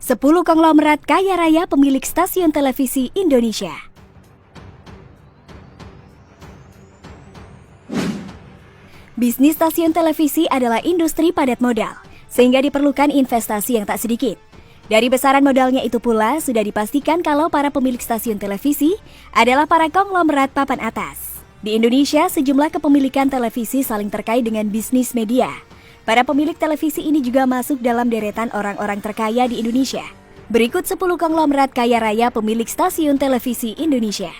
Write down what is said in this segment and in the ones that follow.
10 konglomerat kaya raya pemilik stasiun televisi Indonesia. Bisnis stasiun televisi adalah industri padat modal, sehingga diperlukan investasi yang tak sedikit. Dari besaran modalnya itu pula, sudah dipastikan kalau para pemilik stasiun televisi adalah para konglomerat papan atas. Di Indonesia, sejumlah kepemilikan televisi saling terkait dengan bisnis media. Para pemilik televisi ini juga masuk dalam deretan orang-orang terkaya di Indonesia. Berikut 10 konglomerat kaya raya pemilik stasiun televisi Indonesia.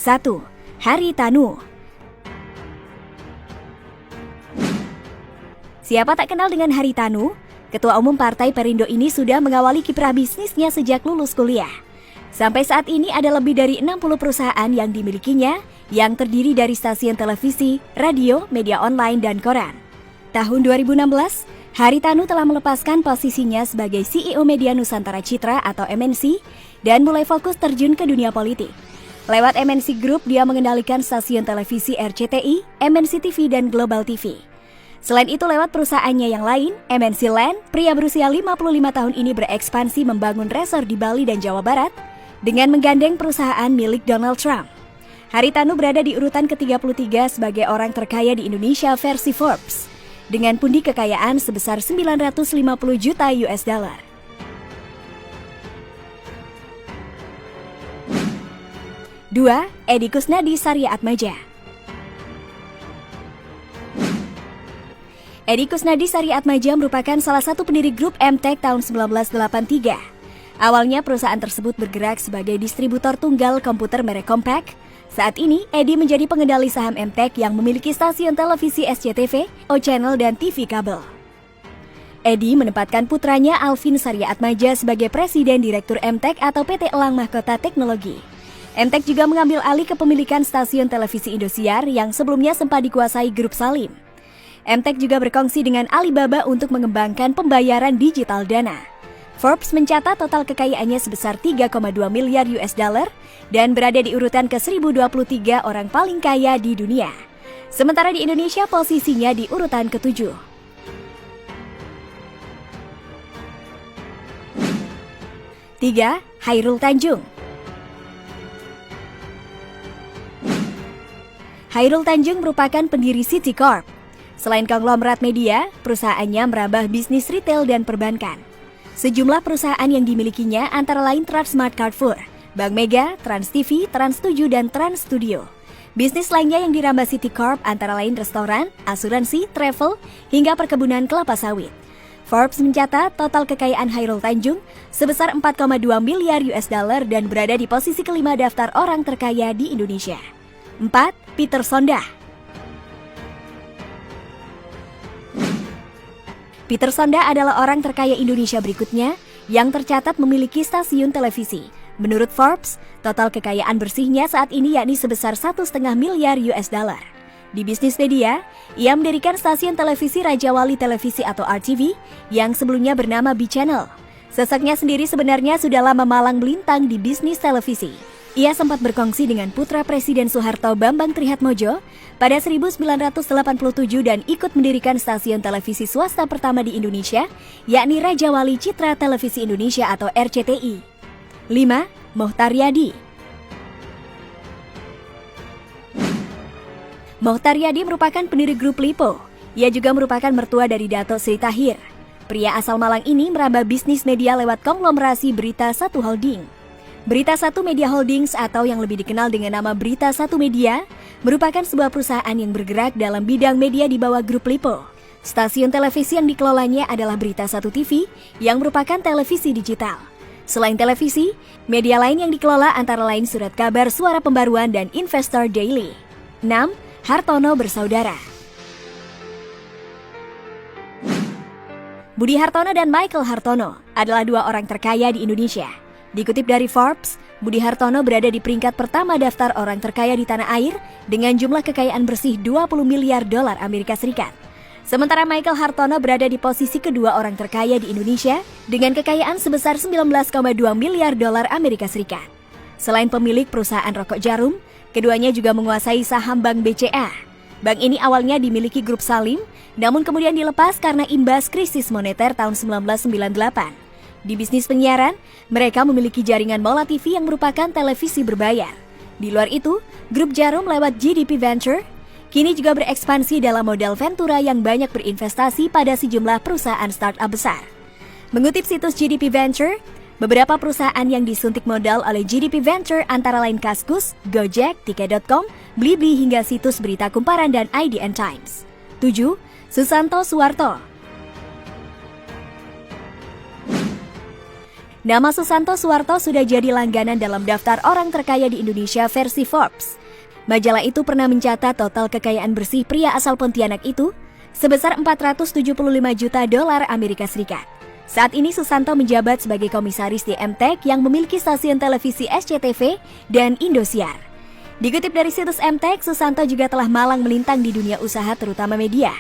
1. Haritanu. Siapa tak kenal dengan Haritanu? Ketua Umum Partai Perindo ini sudah mengawali kiprah bisnisnya sejak lulus kuliah. Sampai saat ini ada lebih dari 60 perusahaan yang dimilikinya, yang terdiri dari stasiun televisi, radio, media online, dan koran. Tahun 2016, Haritanu telah melepaskan posisinya sebagai CEO Media Nusantara Citra atau MNC dan mulai fokus terjun ke dunia politik. Lewat MNC Group, dia mengendalikan stasiun televisi RCTI, MNC TV, dan Global TV. Selain itu, lewat perusahaannya yang lain, MNC Land, pria berusia 55 tahun ini berekspansi membangun resort di Bali dan Jawa Barat dengan menggandeng perusahaan milik Donald Trump. Haritanu berada di urutan ke-33 sebagai orang terkaya di Indonesia versi Forbes, dengan pundi kekayaan sebesar 950 juta US dollar. Dua, Edi Kusnadi Saryatmadja. Edi Kusnadi Saryatmadja merupakan salah satu pendiri grup MTech tahun 1983. Awalnya perusahaan tersebut bergerak sebagai distributor tunggal komputer merek Compaq. Saat ini, Edi menjadi pengendali saham MTech yang memiliki stasiun televisi SCTV, O-Channel, dan TV kabel. Edi menempatkan putranya Alvin Saryatmadja sebagai Presiden Direktur MTech atau PT Elang Mahkota Teknologi. MTech juga mengambil alih kepemilikan stasiun televisi Indosiar yang sebelumnya sempat dikuasai grup Salim. MTech juga berkongsi dengan Alibaba untuk mengembangkan pembayaran digital dana. Forbes mencatat total kekayaannya sebesar 3,2 miliar US dollar dan berada di urutan ke-1023 orang paling kaya di dunia. Sementara di Indonesia posisinya di urutan ke-7. 3. Hairul Tanjung. Hairul Tanjung merupakan pendiri City Corp. Selain konglomerat media, perusahaannya merambah bisnis retail dan perbankan. Sejumlah perusahaan yang dimilikinya antara lain Transmart Carrefour, Bank Mega, Trans TV, Trans 7, dan Trans Studio. Bisnis lainnya yang dirambah City Corp antara lain restoran, asuransi, travel, hingga perkebunan kelapa sawit. Forbes mencatat total kekayaan Hairul Tanjung sebesar 4,2 miliar US dollar dan berada di posisi kelima daftar orang terkaya di Indonesia. 4. Peter Sondah. Peter Sondah adalah orang terkaya Indonesia berikutnya yang tercatat memiliki stasiun televisi. Menurut Forbes, total kekayaan bersihnya saat ini yakni sebesar 1,5 miliar US dollar. Di bisnis media, ia mendirikan stasiun televisi Raja Wali Televisi atau RTV yang sebelumnya bernama B-Channel. Sosoknya sendiri sebenarnya sudah lama malang melintang di bisnis televisi. Ia sempat berkongsi dengan putra Presiden Soeharto Bambang Trihatmodjo pada 1987 dan ikut mendirikan stasiun televisi swasta pertama di Indonesia, yakni Raja Wali Citra Televisi Indonesia atau RCTI. 5. Mohtar Yadi. Mohtar Yadi merupakan pendiri grup Lipo. Ia juga merupakan mertua dari Dato Sri Tahir. Pria asal Malang ini merambah bisnis media lewat konglomerasi Berita Satu Holding. Berita Satu Media Holdings atau yang lebih dikenal dengan nama Berita Satu Media merupakan sebuah perusahaan yang bergerak dalam bidang media di bawah grup Lipo. Stasiun televisi yang dikelolanya adalah Berita Satu TV yang merupakan televisi digital. Selain televisi, media lain yang dikelola antara lain Surat Kabar, Suara Pembaruan, dan Investor Daily. 6. Hartono Bersaudara. Budi Hartono dan Michael Hartono adalah dua orang terkaya di Indonesia. Dikutip dari Forbes, Budi Hartono berada di peringkat pertama daftar orang terkaya di tanah air dengan jumlah kekayaan bersih 20 miliar dolar Amerika Serikat. Sementara Michael Hartono berada di posisi kedua orang terkaya di Indonesia dengan kekayaan sebesar 19,2 miliar dolar Amerika Serikat. Selain pemilik perusahaan rokok Jarum, keduanya juga menguasai saham Bank BCA. Bank ini awalnya dimiliki grup Salim, namun kemudian dilepas karena imbas krisis moneter tahun 1998. Di bisnis penyiaran, mereka memiliki jaringan Mola TV yang merupakan televisi berbayar. Di luar itu, grup Jarum lewat GDP Venture kini juga berekspansi dalam modal Ventura yang banyak berinvestasi pada sejumlah perusahaan startup besar. Mengutip situs GDP Venture, beberapa perusahaan yang disuntik modal oleh GDP Venture antara lain Kaskus, Gojek, Tiket.com, Blibli hingga situs berita kumparan dan IDN Times. 7. Susanto Suwarto. Nama Susanto Suwarto sudah jadi langganan dalam daftar orang terkaya di Indonesia versi Forbes. Majalah itu pernah mencatat total kekayaan bersih pria asal Pontianak itu sebesar 475 juta dolar Amerika Serikat. Saat ini Susanto menjabat sebagai komisaris di MTech yang memiliki stasiun televisi SCTV dan Indosiar. Dikutip dari situs MTech, Susanto juga telah malang melintang di dunia usaha terutama media.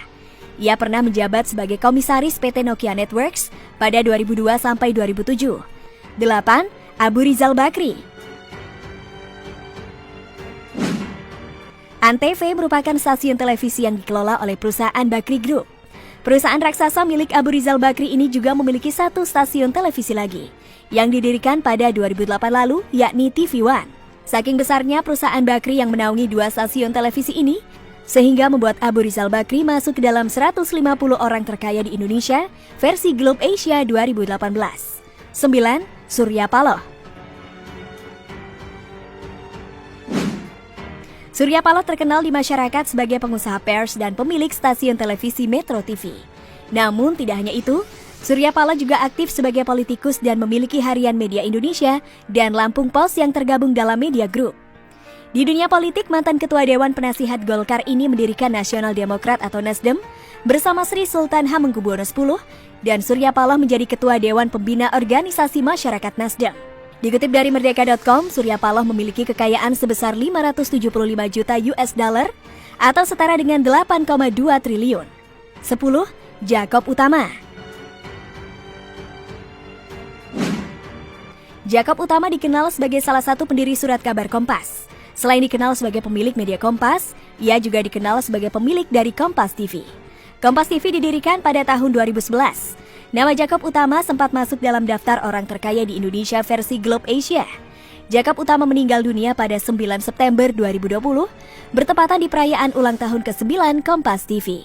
Ia pernah menjabat sebagai komisaris PT Nokia Networks pada 2002 sampai 2007. 8. Abu Rizal Bakri. Antv merupakan stasiun televisi yang dikelola oleh perusahaan Bakri Group. Perusahaan raksasa milik Abu Rizal Bakri ini juga memiliki satu stasiun televisi lagi, yang didirikan pada 2008 lalu, yakni TV One. Saking besarnya perusahaan Bakri yang menaungi dua stasiun televisi ini, sehingga membuat Abu Rizal Bakri masuk ke dalam 150 orang terkaya di Indonesia versi Globe Asia 2018. 9. Surya Paloh. Surya Paloh terkenal di masyarakat sebagai pengusaha pers dan pemilik stasiun televisi Metro TV. Namun tidak hanya itu, Surya Paloh juga aktif sebagai politikus dan memiliki Harian Media Indonesia dan Lampung Pos yang tergabung dalam Media Group. Di dunia politik, mantan Ketua Dewan Penasihat Golkar ini mendirikan Nasional Demokrat atau Nasdem bersama Sri Sultan Hamengkubuwono X dan Surya Paloh menjadi Ketua Dewan Pembina Organisasi Masyarakat Nasdem. Dikutip dari Merdeka.com, Surya Paloh memiliki kekayaan sebesar 575 juta US dollar atau setara dengan 8,2 triliun. 10. Jakob Utama. Jakob Utama dikenal sebagai salah satu pendiri Surat Kabar Kompas. Selain dikenal sebagai pemilik media Kompas, ia juga dikenal sebagai pemilik dari Kompas TV. Kompas TV didirikan pada tahun 2011. Nama Jakob Utama sempat masuk dalam daftar orang terkaya di Indonesia versi Globe Asia. Jakob Utama meninggal dunia pada 9 September 2020, bertepatan di perayaan ulang tahun ke-9 Kompas TV.